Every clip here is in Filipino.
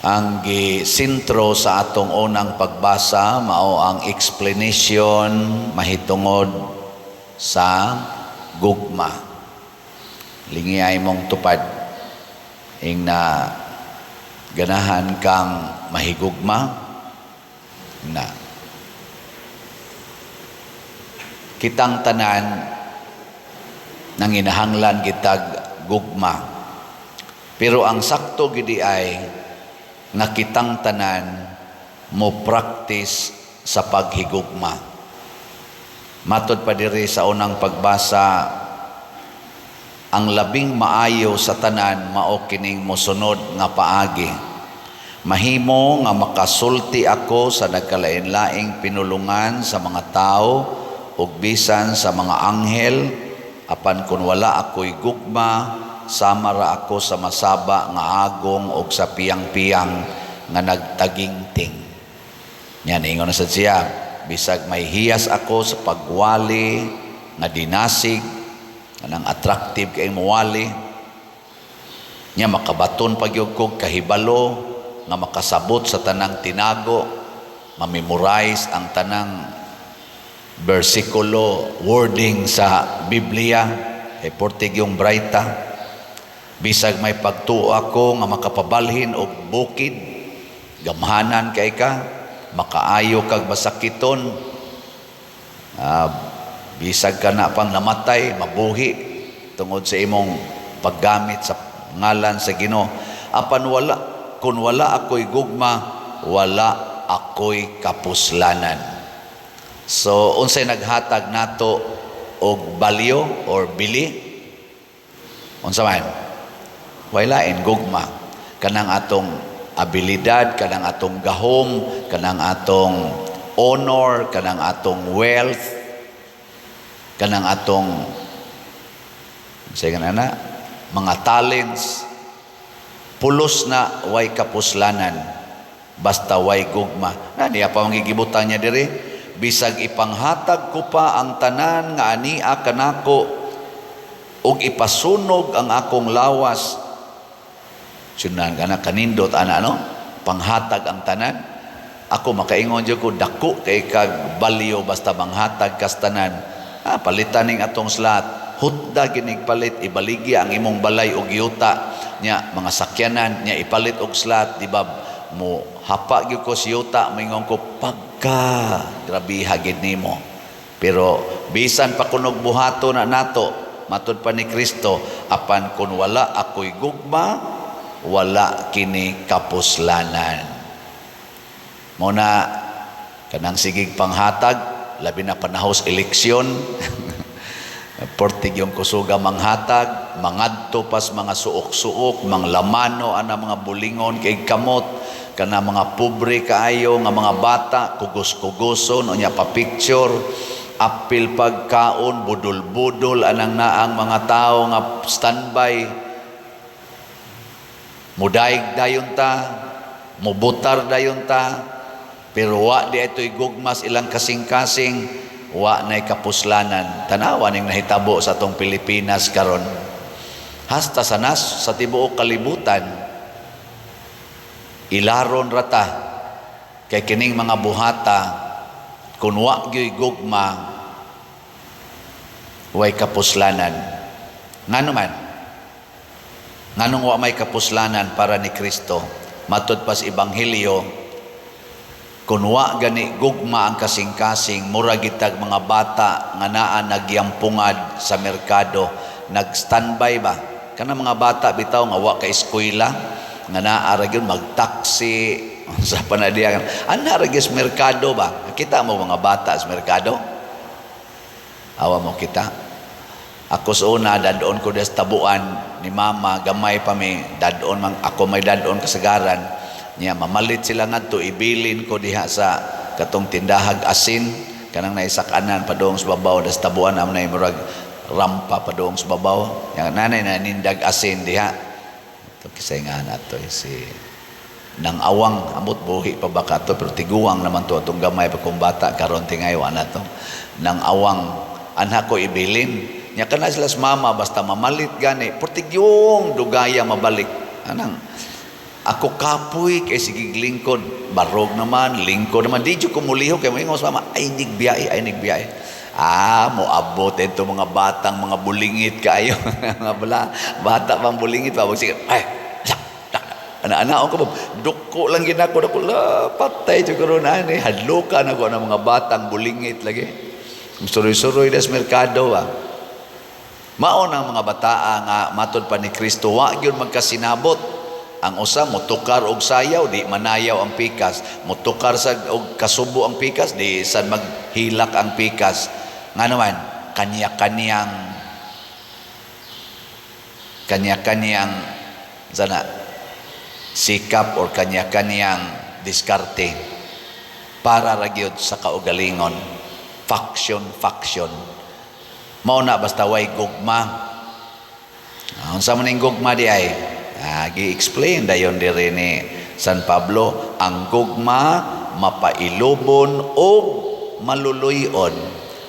Ang gisintro sa atong unang pagbasa mao ang explanation mahitungod sa gugma. Lingiyay mong tupad ing na ganahan kang mahigugma na kitang tanan nanginahanglan kitag gugma. Pero ang sakto gidi ay nga kitang tanan mo practice sa paghigugma. Matod pa diri sa unang pagbasa, ang labing maayo sa tanan mao kining mosunod nga paagi. Mahimo nga makasulti ako sa nagkalain-laing pinulungan sa mga tao ug bisan sa mga anghel, apan kun wala ako'y gugma, sama ra ako sa masaba nga agong og sa piyang-piyang nga nagtagingting. Yan, ingon na sa siya, bisag may hiyas ako sa pagwali nga dinasig, kanang attractive kay muwali, nya makabaton pagyud kog kahibalo nga makasabot sa tanang tinago, mamemorize ang tanang bersikulo, wording sa Biblia, kay portig yung brighta. Bisag may pagtuo ako nga makapabalhin og bukid, gamhanan kay ka, makaayo kag masakiton, bisag ka na pang namatay, mabuhi tungod sa imong paggamit sa ngalan sa Ginoo. Apan kun wala ako'y gugma, wala ako'y kapuslanan. So unsay naghatag nato og balyo or bili? Unsa man? Walain gugma, kanang atong abilidad, kanang atong gahom, kanang atong honor, kanang atong wealth, kanang atong mga talents, pulos na way kapuslanan basta way gugma. Niya pa mangigibutan niya diri, bisag ipanghatag ko pa ang tanan nga ania kanako ug ipasunog ang akong lawas. Sunan kana kanindot ana no, panghatag ang tanan. Ako makaingon jud ko dako kay kag balyo basta manghatag kas tanan. Palitan ning atong slat, hutda ginig palit, ibaligya ang imong balay og yuta nya mga sakyanan nya ipalit og slat, di ba? Mo hapa gyud ko si yuta, mingon ko pagka grabe hagid nimo. Pero bisan pa kunog buhato na nato, matud pa ni Kristo, apan kun wala ako'y gugma, wala kini kapuslanan. Muna kanang sigig panghatag, labi na panahos eleksyon, portig yung kusuga manghatag, mangadto pas mga suok-suok, manglamano ana mga bulingon kay kamot, kana mga pobre kaayo nga mga bata, kugos-kugoson, unya pa picture, apil pagkaon, budol-budol anang naang mga tao nga standby. Mudaig dayon ta, mubutar dayon ta, pero wa di ito'y gugmas ilang kasing-kasing, wa na'y kapuslanan. Tanawa ning nahitabo sa atong Pilipinas karon. Hasta sa tibuok kalibutan, ilaron rata kay kining mga buhata, kun wa gyoy gugma, way kapuslanan. Ngano man? Nganong wa may kapuslanan para ni Kristo? Matud pas Ebanghelyo, kun wa gani gugma ang kasing-kasing, mura gitag mga bata nga naa nagyampungad sa merkado, nag-standby ba? Kana mga bata bitaw nga wa ka eskwela, nga naa ra gyud mag-taxi sa panadiyan. Ana ra gyud sa merkado ba? Kita mo mga bata sa merkado? Awa mo kita. Ako sa una, dadon ko des tabuan ni mama, gamay pa mi, dadon man, ako may dadon kasagaran, niya mamalit sila ngadto, ibilin ko diha sa katong tindahag asin, kanang naisakanan padong sa babaw, des tabuan am na murag rampa padong sa babaw, yang nanay na nindag asin diha. Ito kisay nga nato, si nang awang, amot buhi pa baka to, pero tiguang naman to, atong gamay pa kong bata, karon tingayaw na to, nang awang, anha ko ibilin, nya kana sila sa mama basta mamalit gani portig yung dugaya mabalik anang Ako kapoy kay sige lingkod, barog naman, lingkod naman. Di ko muliho kay mga sama, ay nigbiyahe, ay nigbiyahe. Moabot ito mga batang, mga bulingit kayo. Mga bata pang bulingit pa. Sige, ay, anak-anak ko ba, duko lang ginako, patay ito ko na, hadlukan ako ng mga batang bulingit lagi. Suroy-suroy das merkado Mao ng mga bataa nga matod pa ni Kristo, wa gyud magkasinabot. Ang usa motukar og sayaw, di manayaw ang pikas. Motukar sa og kasubo ang pikas, di sad maghilak ang pikas. Nga naman, kanya-kanyang sana sikap or kanya-kanyang diskarte para ragyod sa kaugalingon. Faction. Mao na basta way gugma. Unsa man ning gugma di ay? Gi-explain dayon diri ni San Pablo, ang gugma mapailubon o maluluyon.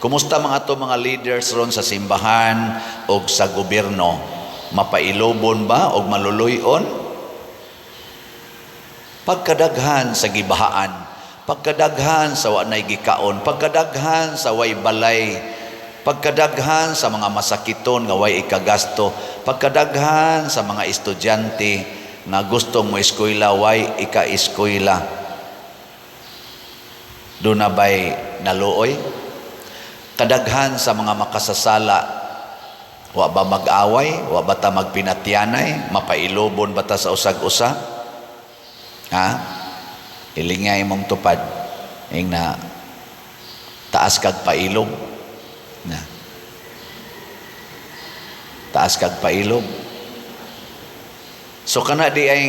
Kumusta mga leaders ron sa simbahan o sa gobyerno? Mapailubon ba o maluluyon? Pagkadaghan sa gibahaan, pagkadaghan sa wa nay gikaon, pagkadaghan sa way balay, pagkadaghan sa mga masakiton nga way ikagasto, pagkadaghan sa mga estudyante nga gustong mo eskwela way ika-eskwela. Doon na ba'y naluoy? Kadaghan sa mga makasasala, wa ba mag-away, wa ba ta magpinatyanay, mapailobon ba ta sa usag-usa? Ilingay mong tupad, na taas kag pailog. Taas kag pailog. So kana di ay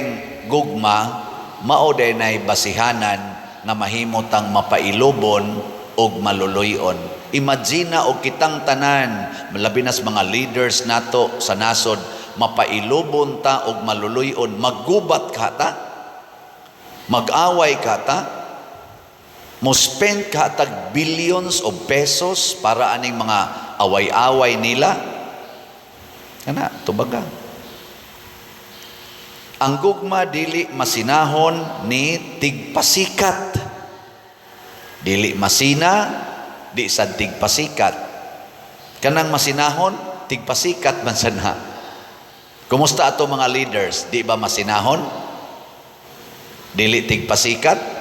gugma, mao day nay basihanan nga mahimotang mapailobon og maluluyon. Imagina og kitang tanan, labi nas mga leaders nato sa nasod, mapailobon ta og maluluyon, maggubat ka ta, mag-away ka ta, mo spend ka tag billions of pesos para aning mga away-away nila. Kana, tubaga. Ang gugma dili masinahon ni tigpasikat. Dili masina, di sad tigpasikat. Kanang masinahon, tigpasikat man sana. Kumusta ato mga leaders? Di ba masinahon? Dili tigpasikat?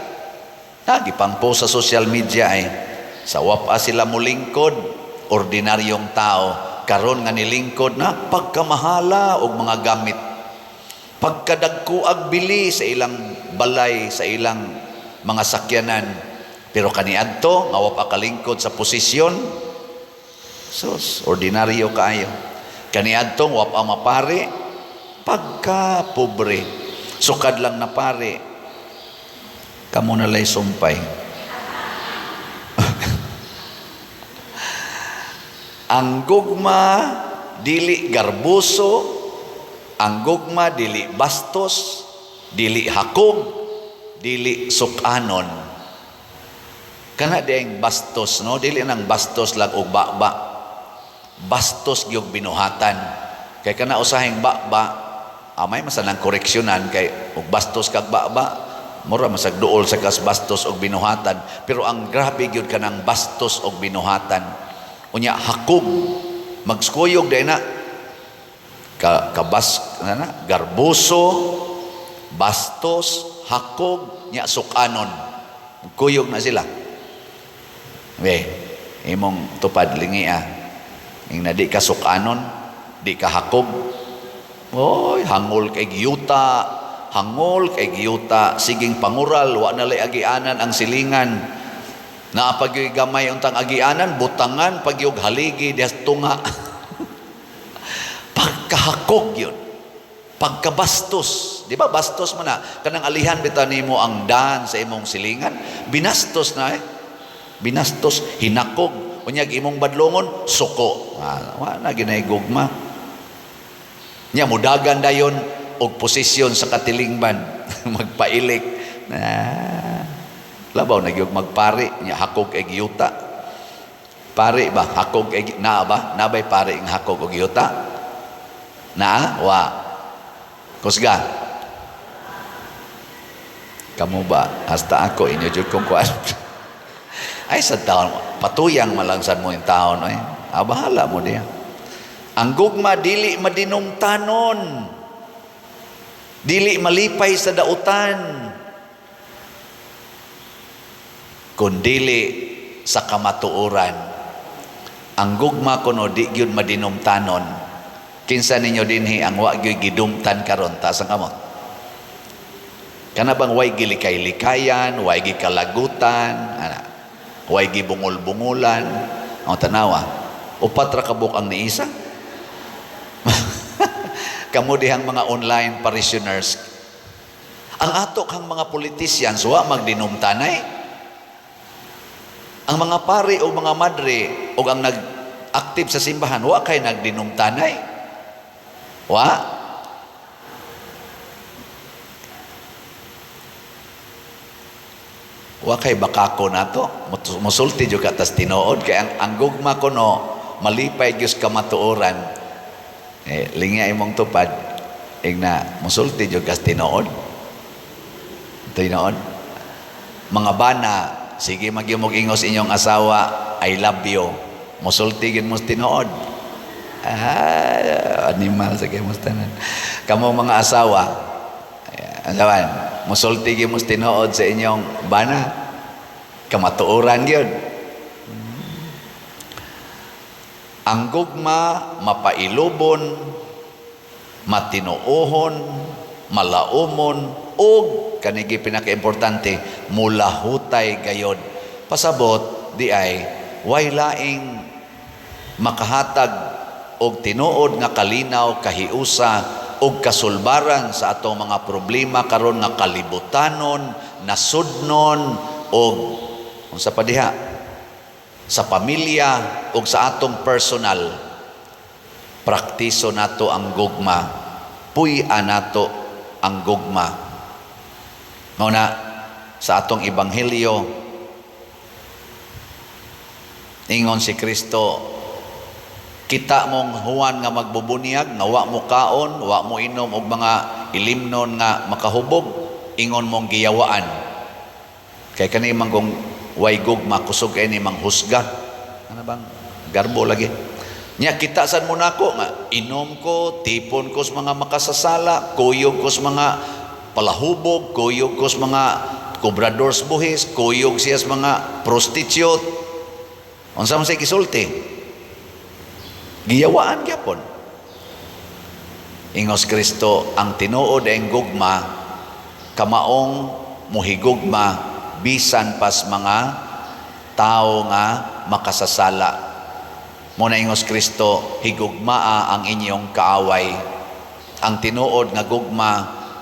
Gipang-post sa social media sa wapa sila mulingkod, ordinaryong tao. Karon nga nilingkod na pagkamahala og mga gamit, pagkadagkuag bili sa ilang balay, sa ilang mga sakyanan, pero kaniadto nga wa pa kalingkod sa posisyon, sus, ordinaryo kaayo. Kaniadto wa pa mapari, pagka pobre, sukad lang na pare, kamo na lay sumpay. Ang gugma dili garbuso, ang gugma dili bastos, dili hakog, dili sukanon. Kana dieng bastos, no? Dili nang bastos lang og bakba. Bastos gyud binuhatan. Kay kana usahing bakba, amay masanang koreksyonan kay og bastos kag bakba, mura masagduol sa kas bastos og binuhatan. Pero ang grabe gyud kanang bastos og binuhatan. Unya hakog, magskuyog day na garbuso, bastos, hakog, nya sukanon. Kuyog na sila. Imong tupad lingi ing na di ka sukanon, di ka hakog. Oy, hangol kay giyuta, siging pangural, wa na lay agianan ang silingan. Na pagyoy gamay untang agianan, butangan, pagyoy haligi, dias tunga. Pagkahakog yun. Pagkabastos. Di ba bastos mo na? Kanang alihan bitaw nimo ang daan sa imong silingan. Binastos na Binastos, hinakog. Unyag imong badlongon, suko. Wala ginay gugma. Nya mudagan dayon og posisyon sa katilingban. Magpailik. Labaw nagyog magpari, nya hakog eg yuta. Pari ba hakog eg na ba? Nabay pari ang hakog og yuta? Na wa. Kusga. Kamu ba? Hasta ako, inyo jud kong kuan. Ay, sa taon, patuyang malangsan mo yung taon. Ay, bahala mo diya. Ang gugma, dili madinumtanon. Dili malipay sa dautan. Kundili sa kamatuoran. Ang gugma kuno di gyud madinumtanon. Kinsa ninyo dinhi ang wa gyud gidumtan karon ta sa kamot. Kana bang way gilikay-likayan, way gikalagutan, ana. Way gibungol-bungulan. Ang tanawa, upat ra kabuk ang niisa. Kamu dihang mga online parishioners. Ang ato kang mga politicians wa magdinumtanay. Ang mga pari o mga madre o ang nag-active sa simbahan, wa kay nagdinumtanay. Wa. Wa kay bakako nato. Musulti juga tas tinuod. Kaya ang gugma ko no, malipay Diyos kamatuoran. Linga imong tupad. Igna, musulti juga tinuod. Tinuod. Mga bana, sige magyumog ingos inyong asawa, I love you. Musultigin mo tinuod. Animal sa kayo mustanan. Kamu mga asawa, asawan, musultigin mo tinuod sa inyong bana. Kamatuoran yun. Ang gugma, mapailubon, matinuohon, malaumon, o kanigi pinaka-importante, mulahutay gayod. Pasabot, di ay, way laing makahatag og tinuod nga kalinaw, kahiusa, og kasulbaran sa atong mga problema karon nga kalibutanon, nasudnon, og unsa pa diha, sa pamilya, og sa atong personal. Praktiso nato ang gugma, puy-an nato ang gugma. Muna, sa atong ebanghelyo, ingon si Kristo, kita mong Juan nga magbubunyag, nga wa mo kaon, wa mo inom, og mga ilimnon nga makahubog, ingon mong giyawaan. Kay kani man kung way gugma, kusog kay ni mang husga. Ano bang garbo lagi? Nya kita sad mo nako nga inom ko, tipon ko sa mga makasasala, kuyog ko sa mga palahubog, kuyog ko sa mga kobradors buhis, kuyog siya sa mga prostitute. Unsa man say kisulti? Giyawaan gyapon. Ingos Kristo, ang tinuod ang gugma, kamaong muhigugma bisan pas mga tao nga makasasala. Muna ingos Kristo, higugmaa ang inyong kaaway. Ang tinuod nga gugma,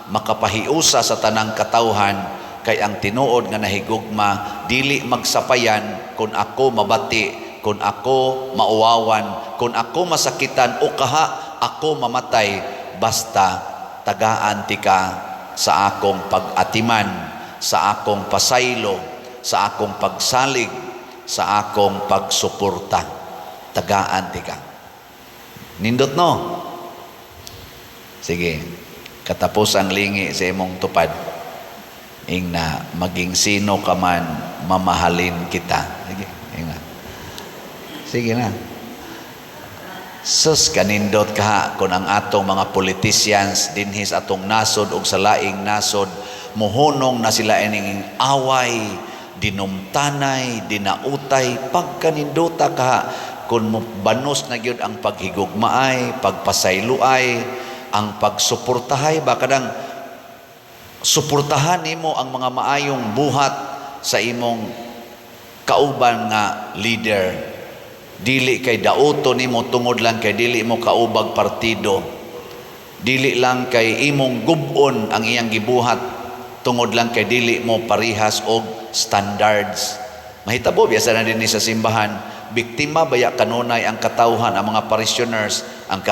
makapahiusa sa tanang katawhan, kay ang tinuod nga nahigugma, dili magsapayan kung ako mabati, kung ako mauwawan, kung ako masakitan o kaha ako mamatay, basta tagaan ti ka sa akong pag-atiman, sa akong pasaylo, sa akong pagsalig, sa akong pagsuporta. Tagaan ti ka. Nindot no? Sige, katapos ang lingi sa imong tupad, ing na maging sino ka man, mamahalin kita. Sige, ing na. Sige na. Sus, kanindot ka kung ang atong mga politicians dinhis atong nasod o sa laing nasod, muhunong na sila ining away, dinumtanay, dinautay, pagkanindota ka, kung banos na gyud ang paghigugmaay, pagpasayloay, ang pagsuportahay, baka nang suportahan nimo ang mga maayong buhat sa imong kauban nga leader. Dili kay dauto nimo tungod lang kay dili mo kaubag partido. Dili lang kay imong gubon ang iyang gibuhat tungod lang kay dili mo parihas og standards. Mahitabo biasa na din sa simbahan, biktima baya kanunay ang katawhan, ang mga parishioners, ang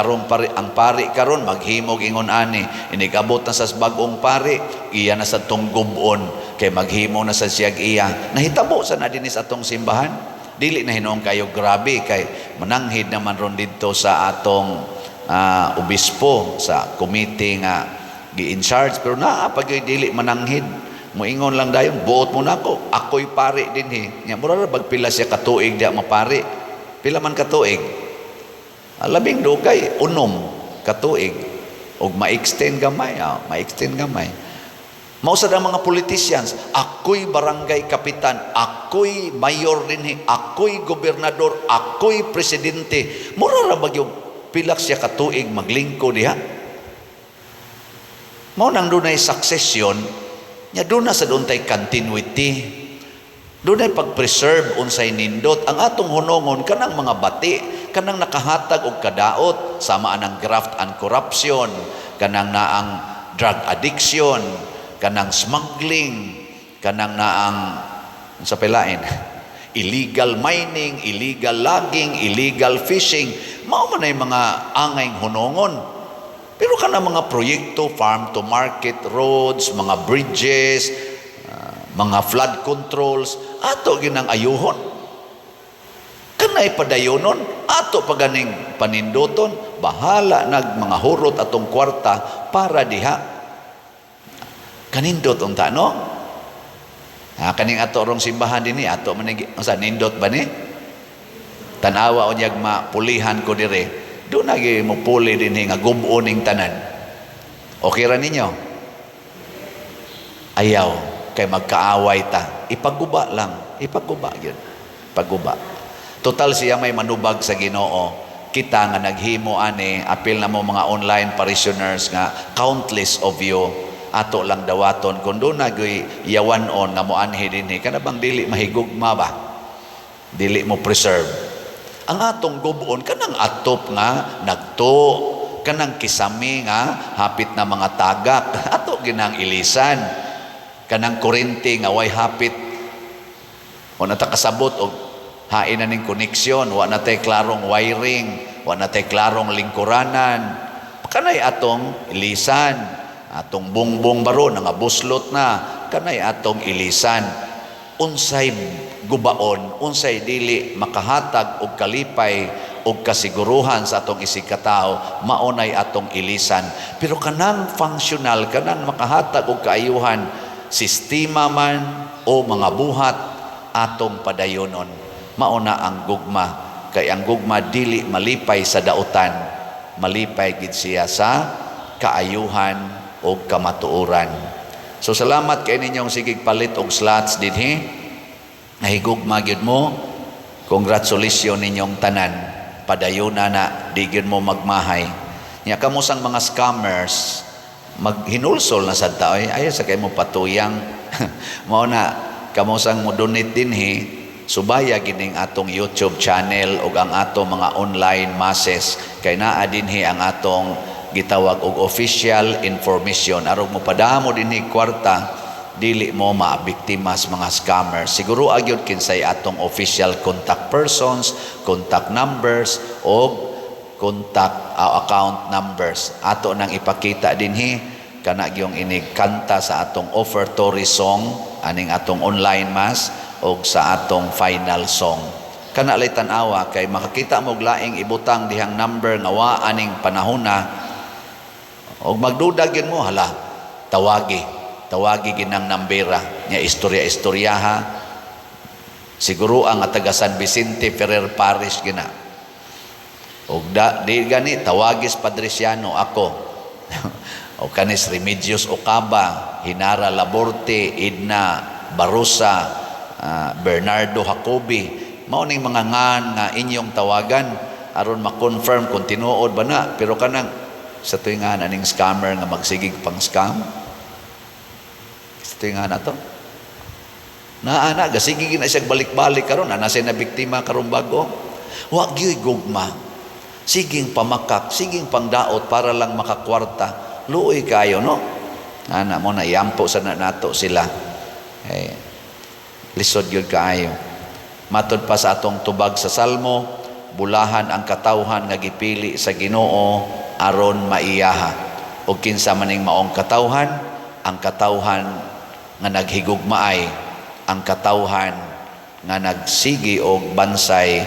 pari karon maghimog ingon ani, inigabot na sa bagong pari, iya na sa tong gubon kay maghimo na sa siyag iya. Nahitabo sa na din sa atong simbahan. Dili na hinuong kayo grabe kay mananghid naman ron dito sa atong obispo sa committee nga gi-in charge, pero pag dili mananghid Muingon lang dayon, buot mo na ako. Ako'y pari din Nya mura ra bagpila siya katuig diya mapari. Pila man katuig? Labing dugay, unom katuig. Og ma-extend gamay, ma-extend gamay. Mausad ang mga politicians, ako'y barangay kapitan, ako'y mayor din ako'y gobernador, ako'y presidente. Mura ra ba yung pilak siya katuig maglingkod diha? Mao nang dunay succession, nya doon na sa doon tay continuity. Doon ay pag-preserve unsay nindot. Ang atong hunongon, kanang mga bati, kanang nakahatag og kadaot, sama anang graft and corruption, kanang naang drug addiction, kanang smuggling, kanang naang sa pelain, illegal mining, illegal logging, illegal fishing. Mao man ay mga angay hunongon. Pero kanang mga proyekto, farm to market roads, mga bridges, mga flood controls, ato ginang ayuhon. Kanay padayonon, ato paganing panindoton, bahala nag mga hurot atong kwarta para diha. Kanindot unta no? Kaning ato rong simbahan dinhi, ato man sa nindot ba ni? Tanawa unyag mapulihan ko dire. Doon lagi mo puli din nga gubo ning tanan. Okay ra ninyo? Ayaw kay magkaaway ta. Ipaguba lang, ipaguba yun. Paguba. Total siya may manubag sa Ginoo. Kita nga naghimo ani, apil na mo mga online parishioners nga countless of you ato lang dawaton kun doon nagoy yawanon nga mo anhi dinhi kana bang dili mahigugma ba? Dili mo preserve. Ang atong gubon kanang atop nga nagto, kanang kisami nga hapit na mga tagak, ato ginang ilisan. Kanang kurinti nga way hapit o natakasabot og hain na ning koneksyon, wa natay klarong wiring, wa natay klarong lingkuranan. Kanay atong ilisan, atong bungbong baro nga buslot na, kanay atong ilisan. Unsay gubaon, unsay dili makahatag og kalipay og kasiguruhan sa atong isig katao, maunay atong ilisan. Pero kanang functional, kanang makahatag og kaayuhan, sistema man o mga buhat, atong padayonon. Mauna ang gugma, kay ang gugma dili malipay sa dautan, malipay gid siya sa kaayuhan o kamatuoran. So salamat kay ninyong sigig palit og slots dinhi. Nahigugma gyud mo. Congratulations ninyong tanan. Padayuna na di gyud mo magmahay. Nya kamo sang mga scammers maghinulsol na sad ta ay sa kay mo patuyang. Mao na kamo sang mo donate dinhi, subaya gining atong YouTube channel ug ang atong mga online masses kay naa dinhi ang atong gitawag og official information aron mo padamo dinhi kwarta dili mo maabiktimas mga scammers. Siguro agyod kinsay atong official contact persons, contact numbers o contact account numbers. Ato nang ipakita dinhi kana gyung inig kanta sa atong offertory song aning atong online mass o sa atong final song. Kana lay tan-awa kay makakita mo og laing ibutang dihang number nga wa aning panahona. Og magduda gyud mo, hala, tawagi ginang nambera nya istorya-istoryaha. Siguro ang taga San Vicente Ferrer Parish gina. Og di gani tawagis Padresiano ako. O kanis Remedios Ocaba, Hinara Laborte, Edna Barosa, Bernardo Jacobi. Mao ning mga ngan nga inyong tawagan aron ma-confirm kung tinuod ba na. Pero kanang sa tuwingan aning scammer nga magsigig pang scam, sa tuwingan na to naana gasigig na siya balik-balik karon ana siya na biktima karon bago. Wa gyud gugma, siging pamakak, siging pangdaot para lang makakwarta. Luoy kayo no ana mo na iampo sa nato sila. Lisod gyud kaayo. Matod pa sa atong tubag sa Salmo, bulahan ang katawhan nga gipili sa Ginoo aron maiyaha. O kinsa maning maong katawhan, ang katawhan nga naghigugmaay, ang katawhan nga nagsigi og bansay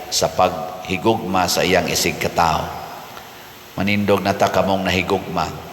sa paghigugma sa iyang isig katao. Manindog na ta kamong nahigugma.